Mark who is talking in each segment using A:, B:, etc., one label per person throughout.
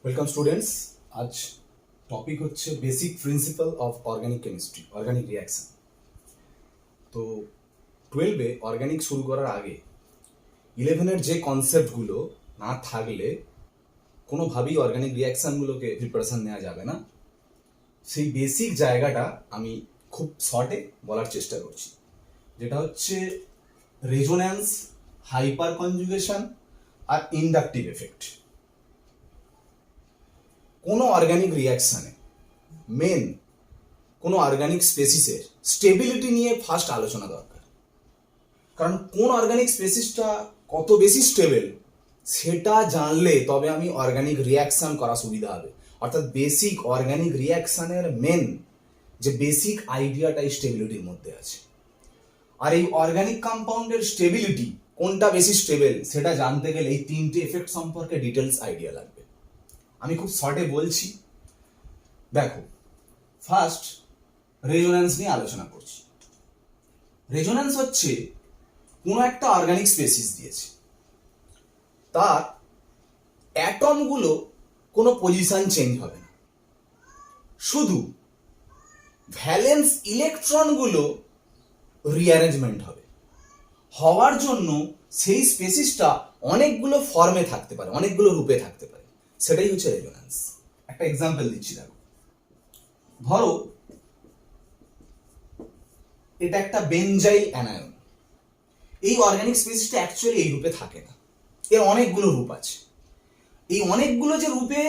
A: Welcome students. আজ topic হচ্ছে basic principal of organic chemistry, organic reaction. তো 12-এ organic শুরু করার আগে 11-এর যে কনসেপ্টগুলো না থাকলে কোনোভাবেই অর্গানিক রিয়াকশানগুলোকে প্রিপারেশান নেওয়া যাবে না। সেই বেসিক জায়গাটা আমি খুব শর্টে বলার চেষ্টা করছি, যেটা হচ্ছে রেজোন্যান্স, হাইপার কনজুগেশন আর ইন্ডাকটিভ এফেক্ট। কোনো অর্গানিক রিয়াকশানে মেন কোনো অর্গানিক স্পেসিসের স্টেবিলিটি নিয়ে ফার্স্ট আলোচনা দরকার, কারণ কোন অর্গানিক স্পেসিসটা কত বেশি স্টেবল সেটা জানলে তবে আমি অর্গানিক রিয়াকশান করা সুবিধা হবে। অর্থাৎ বেসিক অর্গানিক রিয়াকশানের মেন যে বেসিক আইডিয়াটা এই স্টেবিলিটির মধ্যে আছে। আর এই অর্গানিক কম্পাউন্ডের স্টেবিলিটি কোনটা বেশি স্টেবল সেটা জানতে গেলে এই তিনটে এফেক্ট সম্পর্কে ডিটেলস আইডিয়া লাগবে। আমি খুব শর্টে বলছি। দেখো, ফার্স্ট রেজোন্যান্স নিয়ে আলোচনা করছি। রেজোন্যান্স হচ্ছে কোনো একটা অর্গানিক স্পেসিস দিয়েছে, তার অ্যাটমগুলো কোনো পজিশন চেঞ্জ হবে না, শুধু ভ্যালেন্স ইলেকট্রনগুলো রিঅ্যারেঞ্জমেন্ট হবে। হওয়ার জন্য সেই স্পেসিসটা অনেকগুলো ফর্মে থাকতে পারে, অনেকগুলো রূপে থাকতে পারে, সেটাই হচ্ছে রেজোন্যান্স। একটা এক্সাম্পল দিচ্ছি। দেখো, ধরো এটা একটা বেনজাইল অ্যানায়ন। এই অর্গানিক স্পেসিসটা অ্যাকচুয়ালি এই রূপে থাকে না, এর অনেকগুলো রূপ আছে। এই অনেকগুলো যে রূপে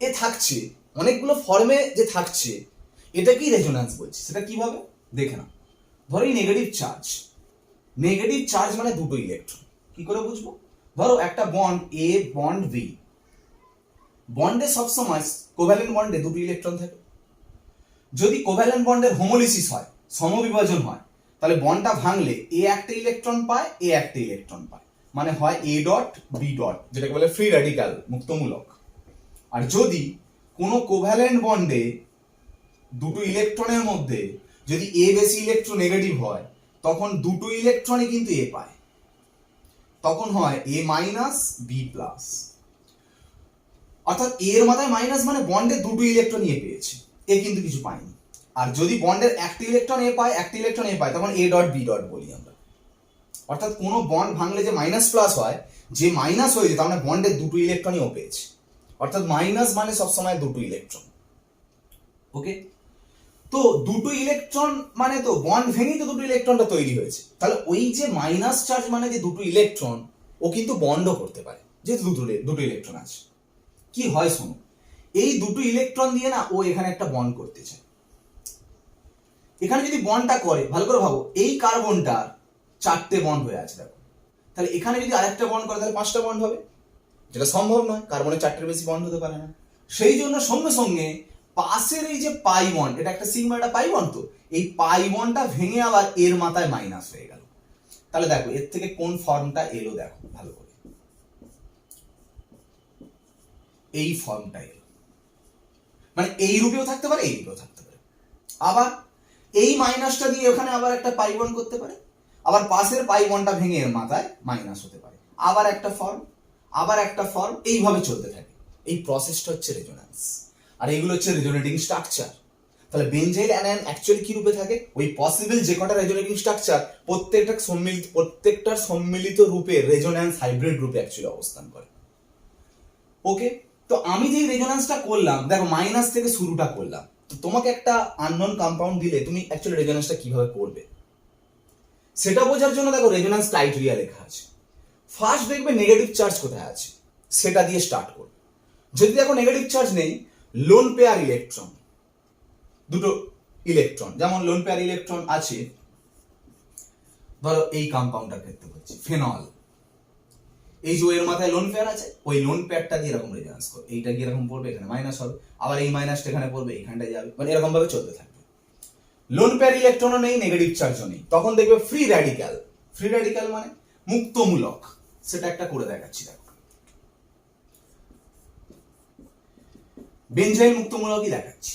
A: এ থাকছে, অনেকগুলো ফর্মে যে থাকছে, এটাকেই রেজোন্যান্স বলছি। সেটা কিভাবে দেখে নাও। ধরো এই নেগেটিভ চার্জ, নেগেটিভ চার্জ মানে দুটো ইলেকট্রন। কি করে বুঝবো? ধরো একটা বন্ড এ, বন্ড বি, বন্ডে সবসময় কোভ্যালেন্ট বন্ডে দুটো ইলেকট্রন থাকে। যদি কোভ্যালেন্ট বন্ডের হোমোলিসিস হয়, সমবিভাজন হয়, তাহলে বন্ডটা ভাঙলে এ একটা ইলেকট্রন পায়, এ একটা ইলেকট্রন পায়, মানে হয় এ ডট বি ডট, যেটাকে বলে ফ্রি র্যাডিক্যাল, মুক্তমূলক। আর যদি কোনো কোভ্যালেন্ট বন্ডে দুটো ইলেকট্রনের মধ্যে যদি এ বেশি ইলেকট্রন নেগেটিভ হয়, তখন দুটো ইলেকট্রনই কিন্তু এ পায়, তখন হয় এ মাইনাস বি প্লাস। অর্থাৎ এর মাথায় মাইনাস মানে বন্ডের দুটো ইলেকট্রন এ পেয়েছে, এ কিন্তু কিছু পায়নি। আর যদি বন্ডের একটা ইলেকট্রন এ পায়, একটা ইলেকট্রন এ পায়, তখন এ ডট বি ডট বলি আমরা। অর্থাৎ কোনো বন্ড ভাঙলে যে মাইনাস প্লাস হয়, যে মাইনাস হয়েছে তার মানে বন্ডের দুটো ইলেকট্রনই ও পেয়েছে। অর্থাৎ মাইনাস মানে সবসময় দুটো ইলেকট্রন। ওকে, তো দুটো ইলেকট্রন মানে তো বন্ড ভেঙেই তো দুটো ইলেকট্রনটা তৈরি হয়েছে। তাহলে ওই যে মাইনাস চার্জ মানে যে দুটো ইলেকট্রন, ও কিন্তু বন্ডও করতে পারে, যেহেতু দুটো ইলেকট্রন আছে। কি হয় শোনো, এই দুটো ইলেকট্রন দিয়ে না ও এখানে একটা বন্ড করতে চায়। এখানে যদি বন্ডটা করে, ভালো করে ভাবো, এই কার্বনটার চারটে বন্ড হয়ে আছে, দেখো। তাহলে এখানে যদি আরেকটা বন্ড করে তাহলে পাঁচটা বন্ড হবে, যেটা সম্ভব নয়, কার্বনের চারটের বেশি বন্ড হতে পারে না। সেই জন্য সঙ্গে সঙ্গে পাশের এই যে পাই বন্ড, এটা একটা সিগমা, একটা পাই বন্ড, তো এই পাই বন্ডটা ভেঙে আবার এর মাথায় মাইনাস হয়ে গেল। তাহলে দেখো এর থেকে কোন ফর্মটা এলো, দেখো ভালো করে, এই ফর্মটা এলো। মানে এই রূপেও থাকতে পারে, এই রূপেও থাকতে পারে। আবার এই মাইনাসটা দিয়ে ওখানে আবার একটা পাই বন্ড করতে পারে, আবার পাশের পাই বন্ডটা ভেঙে এর মাথায় মাইনাস হতে পারে, আবার একটা ফর্ম, আবার একটা ফর্ম, এইভাবে চলতে থাকে। এই প্রসেসটা হচ্ছে রেজোন্যান্স। আর এইগুলো হচ্ছে রেজোনেটিং স্ট্রাকচার। তাহলে বেনজাইল অ্যানায়ন অ্যাকচুয়ালি কি রূপে থাকে? ওই পসিবল যে কটা রেজোনেটিং স্ট্রাকচার, প্রত্যেকটার সম্মিলিত রূপে রেজোন্যান্স হাইব্রিড রূপে অ্যাকচুয়ালি অবস্থান করে। ওকে, তো আমি যে রেজোন্যান্সটা করলাম, দেখো মাইনাস থেকে শুরুটা করলাম। তো তোমাকে একটা আননোন কম্পাউন্ড দিলে তুমি অ্যাকচুয়ালি রেজোন্যান্সটা কিভাবে করবে সেটা বোঝার জন্য দেখো রেজোন্যান্স ক্রাইটেরিয়া লেখা আছে। ফার্স্ট দেখবে নেগেটিভ চার্জ কোথায় আছে, সেটা দিয়ে স্টার্ট করবে। যদি দেখো নেগেটিভ চার্জ নেই, লোন পেয়ার ইলেকট্রন, দুটো ইলেকট্রন, যেমন লোন পেয়ার ইলেকট্রন আছে ধরো এই কম্পাউন্ডটার ক্ষেত্রে হচ্ছে ফেনল। এই যে এর মাথায় লোন পেয়ার আছে, ওই লোন পেয়ারটা দিয়ে এরকম রেজোন্যান্স করবে, এইটা গিয়ে এরকম পড়বে, এখানে মাইনাস হবে, আবার এই মাইনাসটা এখানে পড়বে, এখানটা যাবে, মানে এরকম ভাবে চলতে থাকবে। লোন পেয়ার ইলেকট্রনও নেই, নেগেটিভ চার্জও নেই, তখন দেখবে ফ্রি র্যাডিক্যাল। ফ্রি র্যাডিক্যাল মানে মুক্তমূলক। সেটা একটা করে দেখাচ্ছি, দেখো। বেনজাইল মুক্তমূলকই দেখাচ্ছি।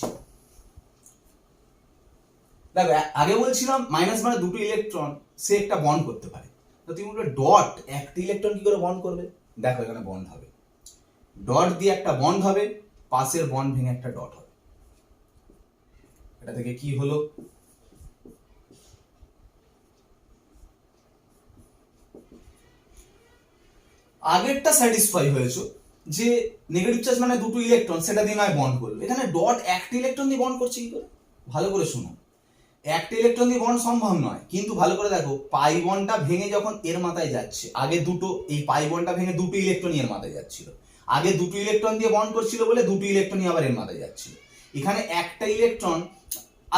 A: দেখো আগে বলছিলাম মাইনাস মানে দুটো ইলেকট্রন, সে একটা বন্ড করতে পারে। তো তুমি বলবে ডট একটা ইলেকট্রন কি করে বন্ড করবে? দেখো এখানে বন্ড হবে, ডট দিয়ে একটা বন্ড হবে, পাশের বন্ড ভেঙে একটা ডট হবে। এটা থেকে কি হলো, আগেরটা স্যাটিসফাই হয়েছে যে নেগেটিভ চার্জ মানে দুটো ইলেকট্রন, সেটা দিয়ে নয় বন্ড করলো। এখানে ডট একটা ইলেকট্রন দিয়ে বন্ড করছে কি করে, ভালো করে শুনো। একটা ইলেকট্রন দিয়ে বন্ড সম্ভব নয়, কিন্তু ভালো করে দেখো, পাই বন্ডটা ভেঙে যখন এর মাথায় যাচ্ছে, আগে দুটো, এই পাই বন্ডটা ভেঙে দুটো ইলেকট্রন এর মাথায় যাচ্ছিল, আগে দুটো ইলেকট্রন দিয়ে বন্ড করছিল বলে দুটো ইলেকট্রনই আবার এর মাথায় যাচ্ছিল। এখানে একটা ইলেকট্রন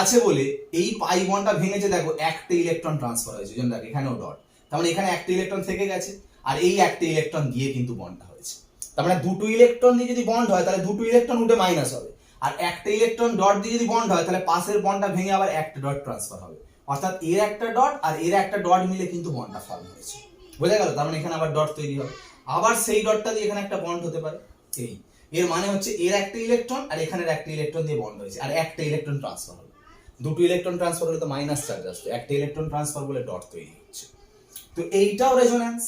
A: আছে বলে এই পাই বন্ডটা ভেঙেছে, দেখো একটা ইলেকট্রন ট্রান্সফার হয়েছে, যেমন দেখো এখানেও ডট, তার মানে এখানে একটা ইলেকট্রন থেকে গেছে, আর এই একটা ইলেকট্রন দিয়ে কিন্তু বন্ডটা হয়েছে। তার মানে দুটো ইলেকট্রন দিয়ে যদি বন্ড হয় তাহলে দুটো ইলেকট্রন উঠে মাইনাস হবে, আর একটা ইলেকট্রন ডট দিয়ে যদি বন্ড হয় তাহলে পাশের বন্ডটা ভেঙে আবার একটা ডট ট্রান্সফার হবে, অর্থাৎ এর একটা ডট আর এর একটা ডট মিলে কিন্তু বন্ডটা ফর্ম হয়েছে। বোঝা গেল? তার মানে এখানে আবার ডট তৈরি হবে, আবার সেই ডটটা দিয়ে এখানে একটা বন্ড হতে পারে। এই এর মানে হচ্ছে এর একটা ইলেকট্রন আর এখানের একটা ইলেকট্রন দিয়ে বন্ড হয়েছে, আর একটা ইলেকট্রন ট্রান্সফার হবে। দুটো ইলেকট্রন ট্রান্সফার হলে তো মাইনাস চার্জ আসতো, একটা ইলেকট্রন ট্রান্সফার বলে ডট তৈরি হচ্ছে। তো এইটাও রেজোন্যান্স,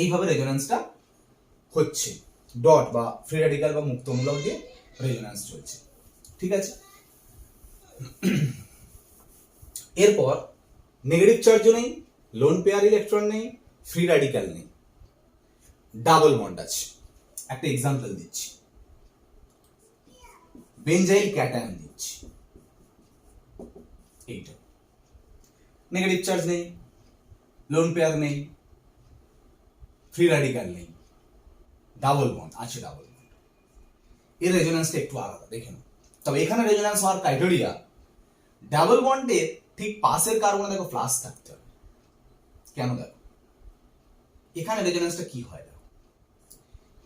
A: এইভাবে রেজোন্যান্সটা হচ্ছে, ডট বা ফ্রি রেডিক্যাল বা মুক্তমূলক দিয়ে রেজোন্যান্স চলছে। ঠিক আছে, এরপর নেগেটিভ চার্জও নেই, লোন পেয়ার ইলেকট্রন নেই, ফ্রি রেডিক্যাল নেই, ডাবল বন্ড আছে। একটা এক্সাম্পল দিচ্ছি, বেনজাইল ক্যাটায়ন দিচ্ছি, এইটা নেগেটিভ চার্জ নেই, লোন পেয়ার নেই, ফ্রি রেডিক্যাল নেই, ডাবল বন্ড আছে, ডাবল বন্ড। এর রেজোন্যান্সটা একটু আলাদা, দেখে নাও। তবে এখানে রেজোন্যান্স হওয়ার ক্রাইটেরিয়া, ডাবল বন্ডের ঠিক পাশের কার্বনে দেখো প্লাস থাকতে হবে। কেন? দেখো এখানে রেজোন্যান্সটা কি হয়, দেখো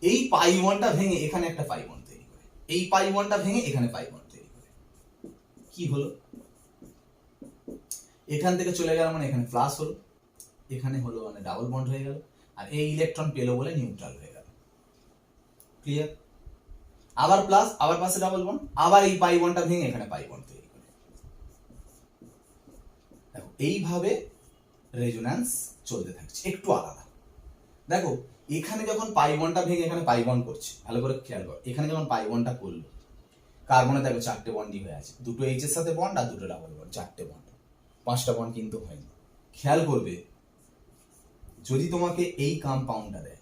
A: এই পাই বন্ডটা ভেঙে এখানে একটা পাই বন্ড তৈরি করে, এই পাই বন্ডটা ভেঙে এখানে পাই বন্ড তৈরি করে, কি হলো, এখান থেকে চলে গেল মানে এখানে প্লাস হলো, এখানে হলো মানে ডাবল বন্ড হয়ে গেল, আর এই ইলেকট্রন পেলো বলে নিউট্রাল হয়ে গেল। ক্লিয়ার? আবার প্লাস, আবার পাশে ডাবল বন্ড, আবার এই পাই বন্ডটা ভেঙে এখানে পাই বন্ড তৈরি করে। দেখো এইভাবে রেজোন্যান্স চলতে থাকছে, একটু আলাদা। দেখো এখানে যখন পাই বন্ডটা ভেঙে এখানে পাই বন্ড করছে, ভালো করে খেয়াল করো, এখানে যখন পাই বন্ডটা করলো, কার্বনে দেখো চারটে বন্ডই হয়ে আছে, দুটো এইচ এর সাথে বন্ড আর দুটো ডাবল বন্ড, চারটে বন্ড, পাঁচটা বন্ড কিন্তু হয়নি। খেয়াল করবে, যদি তোমাকে এই কম্পাউন্ডটা দেয়,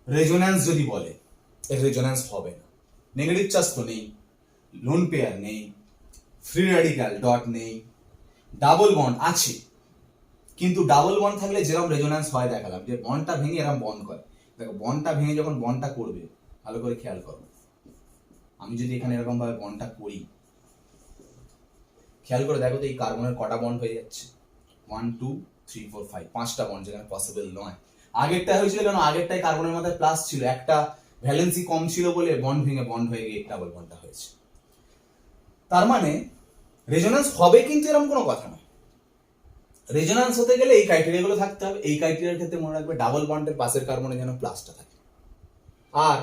A: রেজোন্যান্স যদি বলে, এর রেজোন্যান্স হবে না। নেগেটিভ চার্জ তো নেই, লোন পেয়ার নেই, ফ্রি রেডিক্যাল ডট নেই, ডাবল বন্ড আছে, কিন্তু ডাবল বন্ড থাকলে যেরকম রেজোন্যান্স হয় দেখালাম, যে বন্ডটা ভেঙে এরকম বন্ড করে। দেখো বন্ডটা ভেঙে যখন বন্ডটা করবে, ভালো করে খেয়াল করো, আমি যদি এখানে এরকম ভাবে বন্ডটা করি, খেয়াল করে দেখো তো এই কার্বনের কটা বন্ড হয়ে যাচ্ছে, 1 2 3 4 5, পাঁচটা বন্ড, যেখানে পসিবল নয়। আগেরটা হয়েছিল কেন, আগেরটাই কার্বনের মাথায় প্লাস ছিল, একটা ভ্যালেন্সি কম ছিল বলে বন্ড ভেঙে বন্ড হয়ে গিয়ে ডাবল বন্ডটা হয়েছে। তার মানে রেজোন্যান্স হবে, কিন্তু এরকম কোনো কথা নয়। রেজোন্যান্স হতে গেলে এই ক্রাইটেরিয়া গুলো থাকতে হবে। এই ক্রাইটেরিয়ার ক্ষেত্রে মনে রাখবে, ডাবল বন্ডের পাশের কার্বনে যেন প্লাসটা থাকে, আর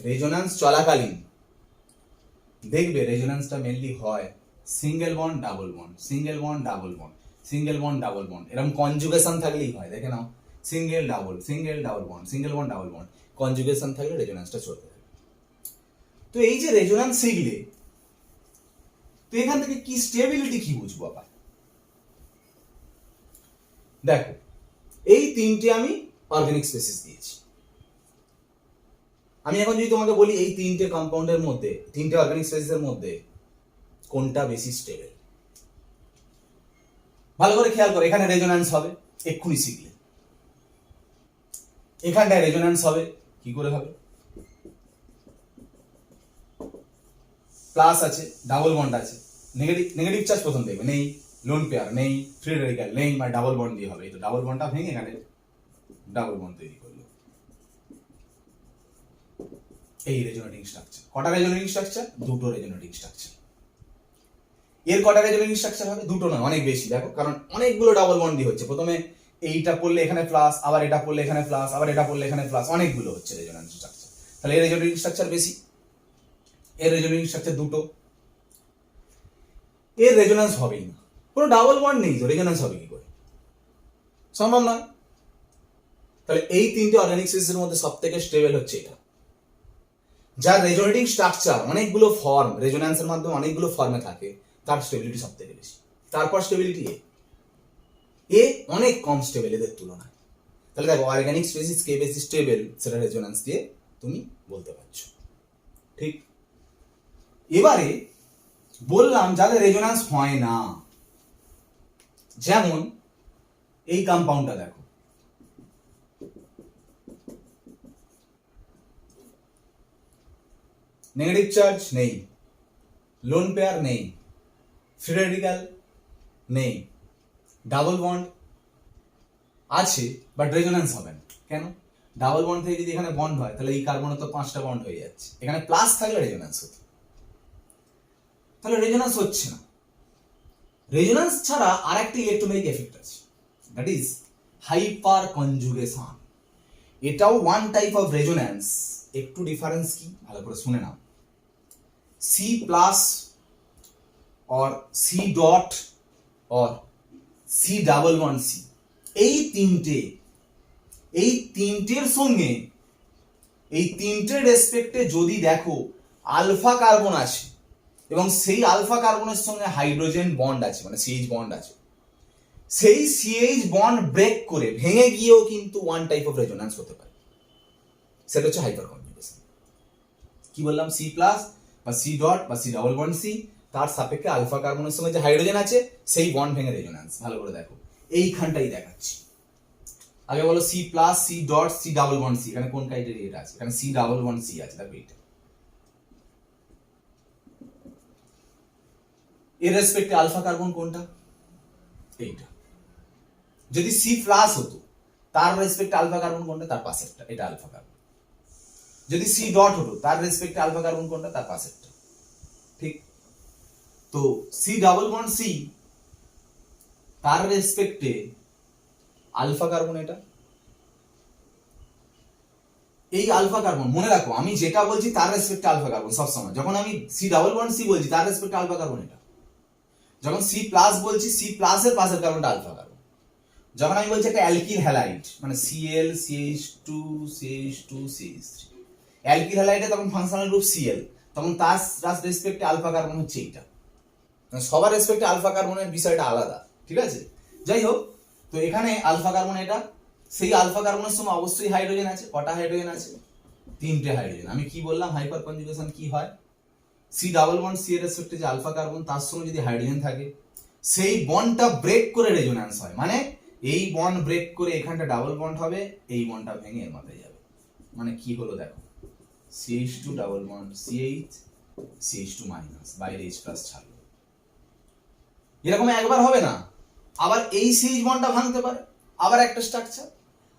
A: রেজোন্যান্স চলাকালীন দেখবে রেজোন্যান্সটা মেনলি হয় single bond double bond, single bond double bond, single bond double bond, এরকম কনজুগেশন থাকলেই হয়। দেখে নাও, single double bond, single bond double bond, conjugation থাকলে রেজোন্যান্সটা চলতে থাকে। তো এই যে রেজোন্যান্স শিখলে, তো এখান থেকে কি স্টেবিলিটি কি বুঝবো আবার? দেখো এই তিনটে আমি অর্গানিক স্পেসিস দিয়েছি। আমি এখন যদি তোমাকে বলি এই তিনটে কম্পাউন্ডের মধ্যে, তিনটে অর্গানিক স্পেসিসের মধ্যে কোনটা বেশি স্টেবল, ভালো করে খেয়াল করো। এখানে রেজোন্যান্স হবে, এক্ষুনি শিখলে। এখানটায় রেজোন্যান্স হবে, কি করে হবে? প্লাস আছে, ডাবল বন্ড আছে, নেগেটিভ চার্জ প্রথম দেখবে নেই, লোন পেয়ার নেই, ফ্রি রেডিক্যাল নেই, মানে ডাবল বন্ড দিয়ে হবে। এই তো ডাবল বন্ডটা ভেঙে এখানে ডাবল বন্ড তৈরি করলো। এই রেজোনেটিং স্ট্রাকচার। কটা রেজোনেটিং স্ট্রাকচার? দুটো রেজোনেটিং স্ট্রাকচার। এর কটা রেজোনেটিং স্ট্রাকচার হবে? দুটো নয়, অনেক বেশি। দেখো, কারণ অনেকগুলো ডাবল বন্ড দিয়ে হচ্ছে। প্রথমে এইটা পড়লে এখানে প্লাস, আবার এটা পড়লে এখানে প্লাস, আবার এটা পড়লে এখানে প্লাস, অনেকগুলো হচ্ছে রেজোনেটিং স্ট্রাকচার। তাহলে এর রেজোনেটিং স্ট্রাকচার বেশি, এর রেজোনেটিং স্ট্রাকচার দুটো। এর রেজোন্যান্স হবেই না, কোনো ডাবল বন্ড নেই, তো রেজোন্যান্স হবে কি করে? সম্ভব নয়। তাহলে এই তিনটে অর্গানিক স্পেসিসের মধ্যে সব থেকে স্টেবল হচ্ছে এটা, যার রেজোনেটিং স্ট্রাকচার অনেকগুলো ফর্ম, রেজোন্যান্সের মাধ্যমে অনেকগুলো ফর্মে থাকে, তার স্টেবিলিটি সব থেকে বেশি। তারপর স্টেবিলিটি এ অনেক কম স্টেবল এদের তুলনায়। তাহলে দেখো অর্গানিক স্পেসিস কে বেশি স্টেবল সেটা রেজোন্যান্স দিয়ে তুমি বলতে পারছো। ঠিক, এবারে বললাম যাদের রেজোন্যান্স হয় না, যেমন এই কম্পাউন্ডটা দেখো, নেগেটিভ চার্জ নেই, লোন পেয়ার নেই, ফ্রি রেডিক্যাল নেই, ডাবল বন্ড আছে বাট রেজোন্যান্স হবে না। কেন? ডাবল বন্ড থেকে যদি এখানে বন্ড হয় তাহলে এই কার্বনে তো 5টা বন্ড হয়ে যাচ্ছে, এখানে প্লাস থাকলে রেজোন্যান্স হতো, তাহলে রেজোন্যান্স হচ্ছে না। রেজোন্যান্স ছাড়া আরেকটা ইলেকট্রোম্যাগনেটিক এফেক্ট আছে, দ্যাট ইজ হাইপার কনজুগেশন। এটাও ওয়ান টাইপ অফ রেজোন্যান্স। একটু ডিফারেন্স কি ভালো করে শুনে নাও। সি প্লাস और सी डॉट और सी ডাবল বন্ড সি, এই তিনটের সঙ্গে এই তিনটের রেসপেক্টে যদি দেখো আলফা কার্বন আছে এবং সেই আলফা কার্বনের সঙ্গে হাইড্রোজেন বন্ড আছে, মানে সিএইচ বন্ড আছে, সেই সিএইচ বন্ড ব্রেক করে ভেঙে গিয়েও কিন্তু ওয়ান টাইপ অফ রেজোন্যান্স হতে পারে, সেটা হচ্ছে হাইপার কনজুগেশন। কি বললাম? সি প্লাস বা সি ডট বা সি ডাবল বন্ড সি, তার সাপেক্ষে আলফা কার্বনের সঙ্গে যে হাইড্রোজেন আছে সেই বন্ড ভেঙে রেজোন্যান্স। ভালো করে দেখো, এইখানটাই দেখাচ্ছি। আগে বলো C plus C dot C double bond C, এখানে কোন ক্রাইটেরিয়া আছে? এখানে সি ডাবল বন্ড সি আছে, দেখো এইটা। এর রেসপেক্টে আলফা কার্বন কোনটা? এইটা। যদি সি প্লাস হতো তার রেসপেক্টে আলফা কার্বন কোনটা? তার পাশেরটা, এটা আলফা কার্বন। যদি সি ডট হতো তার রেসপেক্টে আলফা কার্বন কোনটা? তার পাশেরটা। ঠিক, তো সি ডাবল বন্ড সি তার রেসপেক্টে আলফা কার্বন, এটা এই আলফা কার্বন। মনে রাখো আমি যেটা বলছি তার রেসপেক্টে আলফা কার্বন সবসময়। যখন আমি সি ডাবল বন্ড সি বলছি তার রেসপেক্টে আলফা কার্বন এটা। যখন সি প্লাস বলছি সি প্লাসের পাশের কার্বনটা আলফা কার্বন। যখন আমি বলছি একটা অ্যালকিল হ্যালাইড মানে সিএল সিএইচ2 সিএইচ2 সিএইচ3 অ্যালকিল হ্যালাইডে তখন ফাংশনাল গ্রুপ সিএল, তখন তার রেসপেক্টে আলফা কার্বন হচ্ছে এইটা। সবার রেসপেক্টে আলফা কার্বনের বিষয়টা আলাদা, ঠিক আছে? যাই হোক, তো এখানে আলফা কার্বন এটা, সেই আলফা কার্বনের সময় অবশ্যই হাইড্রোজেন আছে। কটা হাইড্রোজেন আছে? 3টে হাইড্রোজেন। আমি কি বললাম হাইপার কনজুগেশন কি হয়? সি ডাবল বন্ড সি এর রেসপেক্টে যে আলফা কার্বন তার সঙ্গে যদি হাইড্রোজেন থাকে সেই বন্ডটা ব্রেক করে রেজোন্যান্স হয়, মানে এই বন্ড ব্রেক করে এখানটা ডাবল বন্ড হবে, এই বন্ডটা ভেঙে এর মাথায় যাবে। মানে কি হলো দেখো, CH2 double bond CH CH2 minus, বাইরে H প্লাস ছাড়লো। এরকম একবার হবে না, আবার এই CH বন্ডটা ভাঙতে পারে, আবার একটা স্ট্রাকচার,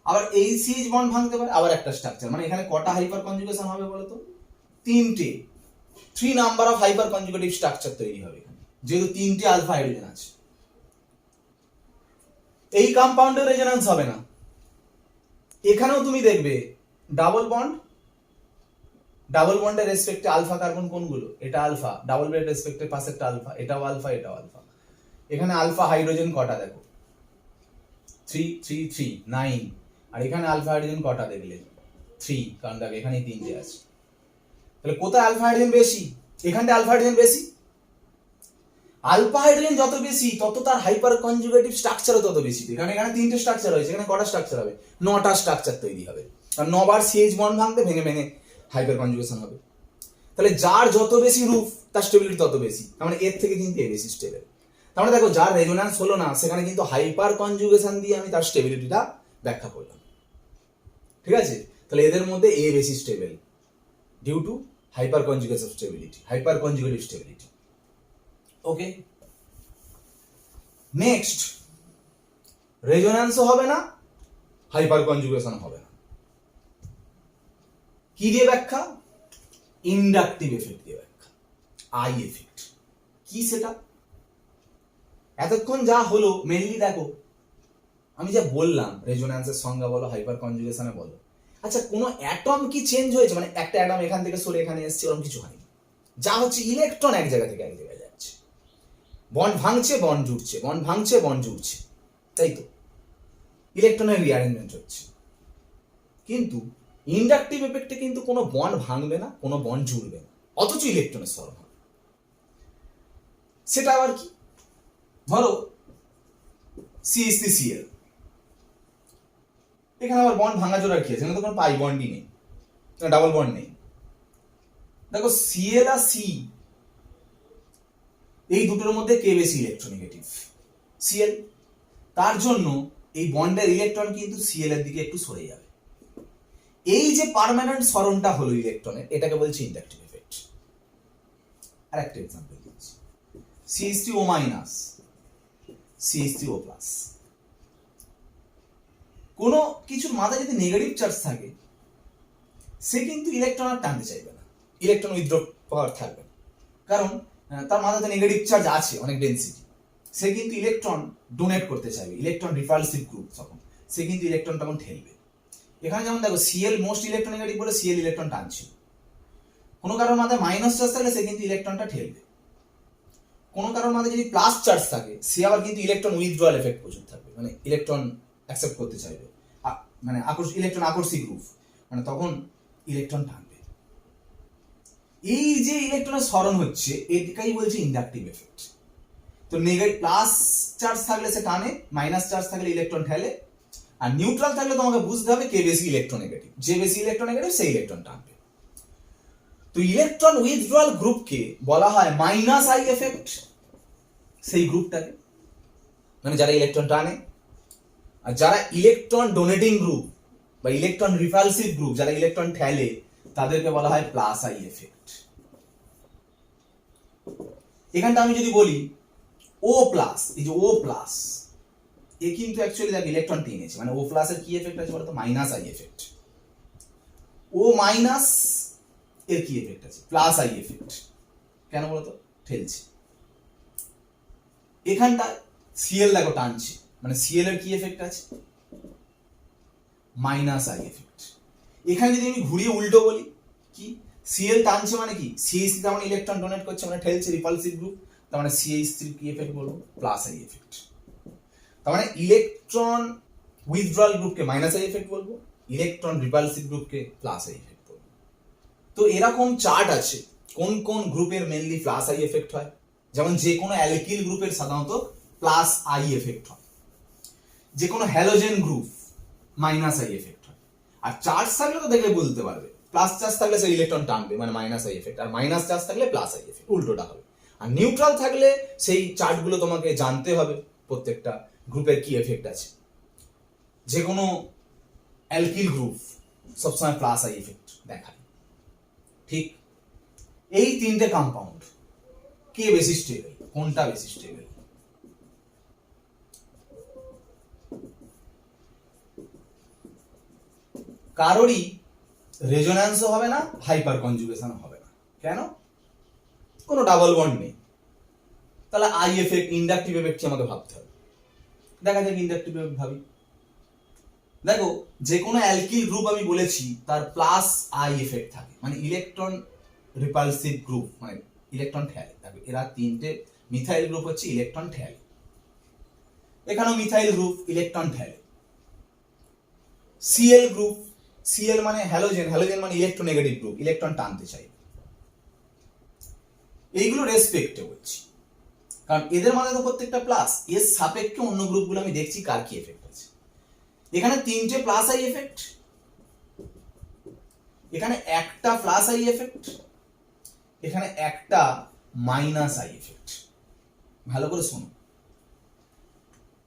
A: আবার এই CH বন্ড ভাঙতে পারে, আবার একটা স্ট্রাকচার। মানে এখানে কটা হাইপার কনজুগেশন হবে বলো তো? 3টে। 3 number of hyper conjugative structure তৈরি হবে এখানে, যেহেতু 3টে আলফা হাইড্রোজেন আছে। এই কম্পাউন্ডের রেজোন্যান্স হবে না। এখানেও তুমি দেখবে ডাবল বন্ড, ডাবল বন্ডের রেসপেক্টে আলফা কার্বন কোনগুলো? এটা আলফা, ডাবল বন্ডের রেসপেক্টে পাশেরটা আলফা, এটাও আলফা, এটাও আলফা। এখানে আলফা হাইড্রোজেন কটা দেখো? 3 3 3 9। আর এখানে আলফা হাইড্রোজেন কটা দেখলে? 3, কারণ দেখো এখানে 3টে আছে। তাহলে কোথায় আলফা হাইড্রোজেন বেশি? এখানটা আলফা হাইড্রোজেন বেশি। আলফা হাইড্রোজেন যত বেশি তত তার হাইপার কনজুগেটিভ স্ট্রাকচারও তত বেশি। কারণ এখানে 3টে স্ট্রাকচার হয়েছে, এখানে কটা স্ট্রাকচার হবে? 9টা স্ট্রাকচার তৈরি হবে। আর 9বার সিএইচ বন্ড ভাঙতে ভেঙে ভেঙে হাইপার কনজুগেশন হবে। তাহলে যার যত বেশি রূপ তার স্টেবিলিটি তত বেশি। তার মানে এর থেকে কিন্তু এ বেশি স্টেবল। তার মানে দেখো যার রেজোন্যান্স হলো না সেখানে কিন্তু হাইপার কনজুগেশন দিয়ে আমি তার স্টেবিলিটিটা ব্যাখ্যা করলাম, ঠিক আছে? তাহলে এদের মধ্যে এ বেশি stable due to hyperconjugation stability, hyperconjugative stability. Okay, next, রেজোন্যান্সও হবে না, হাইপার কনজুগেশন হবে না। কি দিয়ে ব্যাখ্যা? ইন্ডাকটিভ এফেক্ট দিয়ে ব্যাখ্যা, আই এফেক্ট। কি সেটা? এতক্ষণ যা হলো মেইনলি দেখো আমি যা বললাম, রেজোন্যান্সের সংজ্ঞা বলো, হাইপার কনজুগেশনে বলো, আচ্ছা কোনো অ্যাটম কি চেঞ্জ হয়েছে? মানে একটা অ্যাটম এখান থেকে সরে এখানে এসেছে, এরকম কিছু হয়নি। যা হচ্ছে ইলেকট্রন এক জায়গা থেকে এক জায়গায় যাচ্ছে, বন্ড ভাঙছে বন্ড জুড়ছে, বন্ড ভাঙছে বন্ড জুড়ছে, তাই তো ইলেকট্রনের রিঅ্যারেঞ্জমেন্ট হচ্ছে। কিন্তু ইন্ডাকটিভ এফেক্টে কিন্তু কোনো বন্ড ভাঙবে না, কোনো বন্ড জুড়বে না, অথচ ইলেকট্রনের সরণ হবে। সেটা আবার কি? ধরো CH3Cl, এখানে আবার বন্ড ভাঙা জোড়ার কি আছে? এখানে তো কোনো পাই বন্ডই নেই, ডাবল বন্ড নেই। দেখো Cl আর C এই দুটোর মধ্যে কে বেশি ইলেকট্রোনেগেটিভ? Cl। তার জন্য এই বন্ডের ইলেকট্রন কিন্তু Cl এর দিকে একটু সরে যাবে। এই যে পার্মানেন্ট সরণটা হলো ইলেকট্রনের, এটাকে বলছে ইন্ডাকটিভ এফেক্ট। আর একটা এক্সাম্পল দিচ্ছি, CH3O মাইনাস, CH3O প্লাস। কোনো কিছুর মাথায় যদি নেগেটিভ চার্জ থাকে, সে কিন্তু ইলেকট্রন আর টানতে চাইবে না, ইলেকট্রন উইথড্র পাওয়ার থাকবে না, কারণ তার মাথাতে নেগেটিভ চার্জ আছে, অনেক ডেন্সিটি। সে কিন্তু ইলেকট্রন ডোনেট করতে চাইবে, ইলেকট্রন রিপালসিভ গ্রুপ, তখন সে কিন্তু ইলেকট্রন তখন ঠেলবে। এখানে যেমন দেখো Cl মোস্ট ইলেকট্রোনেগেটিভ বলে Cl ইলেকট্রন টানছে, কোনো কারোর মাথায় মাইনাস চার্জ থাকলে সে কিন্তু ইলেকট্রনটা ঠেলবে। কোনো কারোর মাঝে যদি প্লাস চার্জ থাকে, সে আবার কিন্তু ইলেকট্রন উইথড্রয়াল এফেক্ট প্রচুর থাকবে, মানে ইলেকট্রন অ্যাকসেপ্ট করতে চাইবে, মানে ইলেকট্রন আকর্ষী গ্রুপ, মানে তখন ইলেকট্রন টানবে। এই যে ইলেকট্রনের সরণ হচ্ছে, এটাকেই বলছে ইন্ডাকটিভ এফেক্ট। তো নেগেটিভ প্লাস চার্জ থাকলে সে টানে, মাইনাস চার্জ থাকলে ইলেকট্রন ঠেলে, আর নিউট্রাল থাকলে তোমাকে বুঝতে হবে কে বেশি ইলেকট্রোনেগেটিভ। যে বেশি ইলেকট্রোনেগেটিভ সেই ইলেকট্রন টানবে। তো ইলেকট্রন উইথড্রয়াল গ্রুপকে বলা হয় মাইনাস আই এফেক্ট, সেই গ্রুপটাকে, মানে যারা ইলেকট্রন টানে। আর যারা ইলেকট্রন ডোনেটিং গ্রুপ বা ইলেকট্রন রিপালসিভ গ্রুপ, যারা ইলেকট্রন ঠেলে, তাদেরকে বলা হয় প্লাস আই এফেক্ট। এখানটা আমি যদি বলি ও প্লাস, এই যে ও প্লাস, এ কিন্তু অ্যাকচুয়ালি দেখ ইলেকট্রন টেনেছে, মানে ও প্লাস এর কি এফেক্ট আছে বলতো? Minus I effect. ও মাইনাস এর কি এফেক্ট আছে? Plus I effect. কেন বলতো? ঠেলছে। এখানটা Cl দেখো টানছে, মানে Cl এর কি এফেক্ট আছে? Minus I effect. এখানে যদি আমি ঘুরিয়ে উল্টো বলি, কি Cl টানছে মানে কি? CH3 তার মানে ইলেকট্রন ডোনেট করছে, মানে ঠেলছে, রিপালসিভ গ্রুপ, তার মানে CH3 কি এফেক্ট বলবো? Plus I effect. তার মানে ইলেকট্রন উইথড্রয়াল গ্রুপকে মাইনাস আই এফেক্ট বলবো, ইলেকট্রন রিপালসিভ গ্রুপকে প্লাস আই এফেক্ট বলবো। তো এরকম চার্ট আছে কোন কোন গ্রুপের মেইনলি প্লাস আই এফেক্ট হয়। যেমন যে কোনো অ্যালকিল গ্রুপের সাধারণত প্লাস আই এফেক্ট হয়, যে কোনো halogen group minus I effect হয়। আর চার্জ থাকলে তো দেখলে বলতে পারবে, প্লাস চার্জ থাকলে সে ইলেকট্রন টানবে, মানে মাইনাস আই এফেক্ট, আর মাইনাস চার্জ থাকলে প্লাস আই এফেক্ট, উল্টোটা হবে। আর নিউট্রাল থাকলে সেই চার্টগুলো তোমাকে জানতে হবে, প্রত্যেকটা গ্রুপের কি এফেক্ট আছে। যে কোনো অ্যালকিল গ্রুপ সবসময় প্লাস আই এফেক্ট দেখায়, ঠিক? এই তিনটে কম্পাউন্ড কে বেশি স্টেবল, কোনটা বেশি স্টেবল? কারোরই রেজোন্যান্সও হবে না, হাইপার কনজুগেশন হবে না। কেন? কোনো ডাবল বন্ড নেই। তাহলে আই এফেক্ট, ইন্ডাকটিভ এফেক্ট আমাকে ভাবতে হবে। দেখা যাক ইন্ডাকটিভ এফেক্ট ভাবি। দেখো যে কোনো অ্যালকিল গ্রুপ আমি বলেছি তার প্লাস আই এফেক্ট থাকে, মানে ইলেকট্রন রিপালসিভ গ্রুপ, মানে ইলেকট্রন ঠেলে। দেখো এরা তিনটে মিথাইল গ্রুপ হচ্ছে ইলেকট্রন ঠেলে, এখানেও মিথাইল গ্রুপ ইলেকট্রন ঠেলে। Cl গ্রুপ, Cl মানে হ্যালোজেন, হ্যালোজেন মানে ইলেকট্রোনেগেটিভ গ্রুপ, ইলেকট্রন টানতে চাই। এইগুলো রেসপেক্টে বলছি, কারণ এদের মধ্যে তো প্রত্যেকটা প্লাস, এর সাপেক্ষে অন্য গ্রুপগুলো আমি দেখছি কার কি এফেক্ট আছে। এখানে তিনটে প্লাস আই এফেক্ট, এখানে একটা প্লাস আই এফেক্ট, এখানে একটা মাইনাস আই এফেক্ট। ভালো করে শোনো,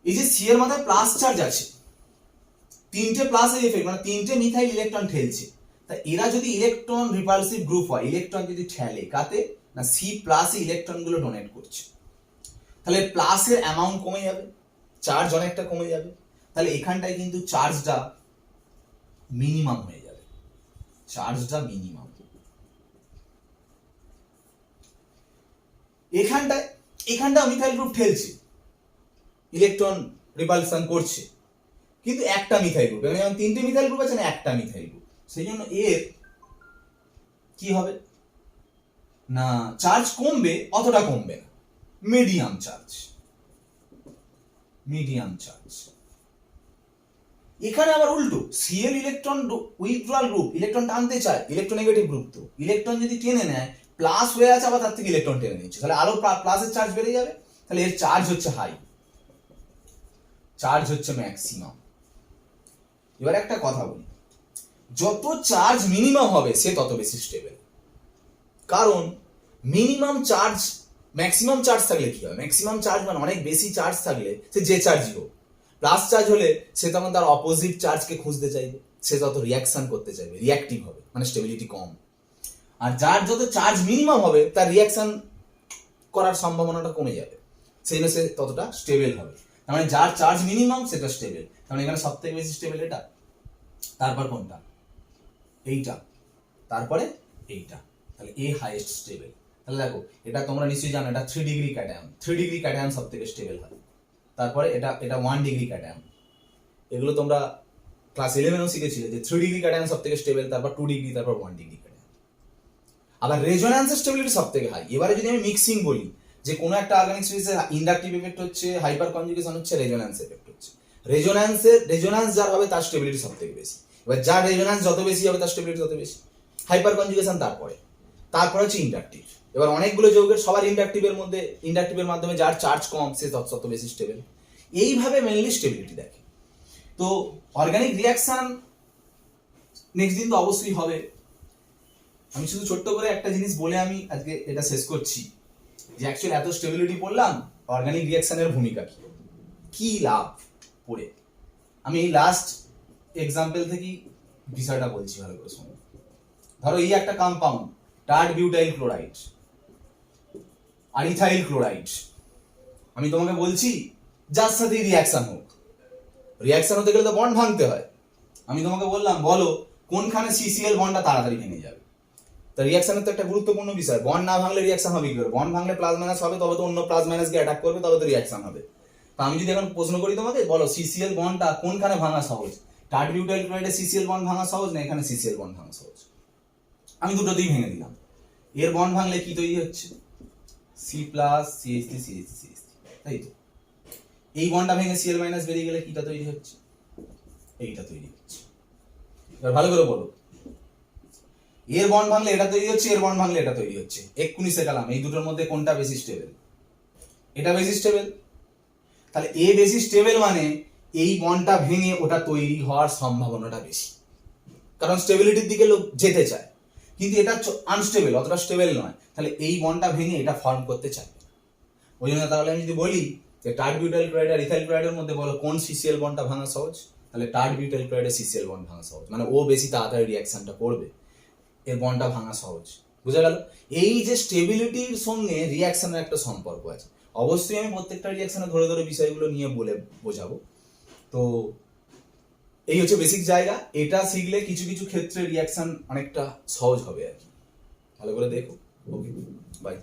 A: এই যে সি এর মাথায় প্লাস চার্জ আছে, তিনটে প্লাস আই এফেক্ট, মানে তিনটে মিথাইল ইলেকট্রন ঠেলছে। তা এরা যদি ইলেকট্রন রিপালসিভ গ্রুপ হয়, ইলেকট্রন যদি ঠেলে কাতে না, সি প্লাস ইলেকট্রন গুলো ডোনেট করছে, তাহলে প্লাসের অ্যামাউন্ট কমে যাবে, চার্জ অনেকটা কমে যাবে। তাহলে এখানটায় কিন্তু চার্জটা মিনিমাম হয়ে যাবে, চার্জটা মিনিমাম। এখানটা মিথাইল গ্রুপ ঠেলছে, ইলেকট্রন রিপালশন করছে, কিন্তু একটা মিথাইল গ্রুপ, মানে যেমন তিনটে মিথাইল গ্রুপ আছে না, একটা মিথাইল গ্রুপ, সেই জন্য এর কি হবে না, চার্জ কমবে, অতটা কমবে না, মিডিয়াম চার্জ, মিডিয়াম চার্জ। এখানে আবার উল্টো, CL electron withdrawal group, electron টানতে চায়, ইলেকট্রোনেগেটিভ গ্রুপ, তো ইলেকট্রন যদি টেনে নেয়, প্লাস হয়ে আছে আবার তার থেকে ইলেকট্রন টেনে নিচ্ছে, তাহলে আরো প্লাসের চার্জ বেড়ে যাবে, তাহলে এর চার্জ হচ্ছে হাই, চার্জ হচ্ছে ম্যাক্সিমাম। এবার একটা কথা বলি, যত চার্জ মিনিমাম হবে সে তত বেশি স্টেবল, কারণ মিনিমাম চার্জ, ম্যাক্সিমাম চার্জ থাকলে কি হয়, ম্যাক্সিমাম চার্জ মানে অনেক বেশি চার্জ থাকলে সে যে চার্জই হোক, প্লাস চার্জ হলে সে তখন তার অপোজিট চার্জকে খুঁজতে চাইবে, সে তত রিয়াকশন করতে চাইবে, রিয়াক্টিভ হবে, মানে স্টেবিলিটি কম। আর যার যত চার্জ মিনিমাম হবে তার রিয়াকশন করার সম্ভাবনাটা কমে যাবে, সেই জন্য সে ততটা স্টেবল হবে। তার মানে যার চার্জ মিনিমাম সেটা স্টেবল, তার মানে এখানে সব থেকে বেশি স্টেবল এটা, তারপর কোনটা, এইটা, তারপরে এইটা, তাহলে এ হাইয়েস্ট স্টেবল। তাহলে দেখো এটা তোমরা নিশ্চয়ই জানো, এটা 3 ডিগ্রি ক্যাটায়ন, 3 ডিগ্রি ক্যাটায়ন সব থেকে স্টেবল হয়। তারপরে এটা 1 ডিগ্রি ক্যাটায়ন, এগুলো তোমরা ক্লাস 11এও শিখেছিলে যে 3 ডিগ্রি ক্যাটায়ন সব থেকে স্টেবল, তারপর 2 ডিগ্রি, তারপর 1 ডিগ্রি ক্যাটায়ন। আবার রেজোন্যান্সের স্টেবিলিটি সব থেকে হাই। এবারে যদি আমি মিক্সিং বলি, যে কোনো একটা অর্গানিক স্পিসিসে ইন্ডাকটিভ এফেক্ট হচ্ছে, হাইপার কনজুগেশন হচ্ছে, রেজোন্যান্স এফেক্ট হচ্ছে, রেজোন্যান্স যার হবে তার স্টেবিলিটি সব থেকে বেশি। এবার যার রেজোন্যান্স যত বেশি হবে তার স্টেবিলিটি তত বেশি, হাইপার কনজুগেশন তারপরে হচ্ছে ইন্ডাকটিভ। এবার অনেকগুলো যৌগের সবার ইন্ডাকটিভের মাধ্যমে যার চার্জ কম সে তত বেশি স্টেবল। এইভাবে মেইনলি স্টেবিলিটি দেখে। তো অর্গানিক রিয়াকশন নেক্সট দিন তো অবশ্যই হবে। আমি শুধু ছোট্ট করে একটা জিনিস বলে আমি আজকে এটা শেষ করছি, যে অ্যাকচুয়ালি এত স্টেবিলিটি পড়লাম, অর্গানিক রিয়াকশনের ভূমিকা কি, কি লাভ পড়ে। আমি এই লাস্ট এক্সাম্পল থেকেই বিষয়টা বলছি, ভালো করে শুনুন। ধরো এই একটা কম্পাউন্ড টার্ট বিউটাইল ক্লোরাইড আর ইথাইল ক্লোরাইড, আমি তোমাকে বলছি যার সাথে রিয়াকশন হোক, রিয়াকশন হতে গেলে তো বন্ড ভাঙতে হয়। আমি তোমাকে বললাম বলো কোনখানে সিসিএল বন্ডটা তাড়াতাড়ি ভেঙে যাবে। তা রিয়াকশনের তো একটা গুরুত্বপূর্ণ বিষয়, বন্ড না ভাঙলে রিয়াকশন হবে কি করে, বন্ড ভাঙলে প্লাস মাইনাস হবে, তবে তো অন্য প্লাস মাইনাসকে অ্যাটাক করবে, তবে তো রিয়াকশন হবে। তা আমি যদি এখন প্রশ্ন করি তোমাকে, বলো সিসিএল বন্ডটা কোনখানে ভাঙা সহজ, টার্ট বিউটাইল ক্লোরাইডে সিসিএল বন্ড ভাঙা সহজ না এখানে সিসিএল বন্ড ভাঙা সহজ? আমি দুটোতেই ভেঙে দিলাম। এর বন্ড ভাঙলে কি তৈরি হচ্ছে, সি প্লাস সিএইচ3 সিএইচ3, তাই তো। এই বন্ডটা ভেঙে সিএল মাইনাস বেরিয়ে গেলে কিটা তৈরি হচ্ছে, এইটা তৈরি হচ্ছে। এবার ভালো করে বলো, এর বন্ড ভাঙলে এটা তৈরি হচ্ছে, এর বন্ড ভাঙলে এটা তৈরি হচ্ছে, এক্ষুনি শেখালাম এই দুটোর মধ্যে কোনটা বেশি স্টেবল, এটা বেশি স্টেবল। তাহলে এ বেশি স্টেবল মানে এই বন্ডটা ভেঙে ওটা তৈরি হওয়ার সম্ভাবনাটা বেশি, কারণ স্টেবিলিটির দিকে লোক যেতে চায়, কিন্তু এটা আনস্টেবল, অতটা স্টেবল নয়, তাহলে এই বন্ডটা ভেঙে এটা ফর্ম করতে চাইবে না। ওই জন্য তাহলে আমি যদি বলি যে টার্ট বিউটাইল ক্লোরাইড আর ইথাইল ক্লোরাইডের মধ্যে বলো কোন সিসিএল বন্ডটা ভাঙা সহজ, তাহলে টার্ট বিউটাইল ক্লোরাইডের সিসিএল বন্ড ভাঙা সহজ, মানে ও বেশি তাড়াতাড়ি রিয়াকশনটা করবে, এর বন্ডটা ভাঙা সহজ। বুঝা গেল? এই যে স্টেবিলিটির সঙ্গে রিয়াকশনের একটা সম্পর্ক আছে। অবশ্যই আমি প্রত্যেকটা রিয়াকশনে ধরে ধরে বিষয়গুলো নিয়ে বলে বোঝাবো। তো এই হচ্ছে বেসিক জায়গা, এটা শিখলে কিছু কিছু ক্ষেত্রে রিয়াকশন অনেকটা সহজ হবে আর কি। ভালো করে দেখো। ওকে, বাই।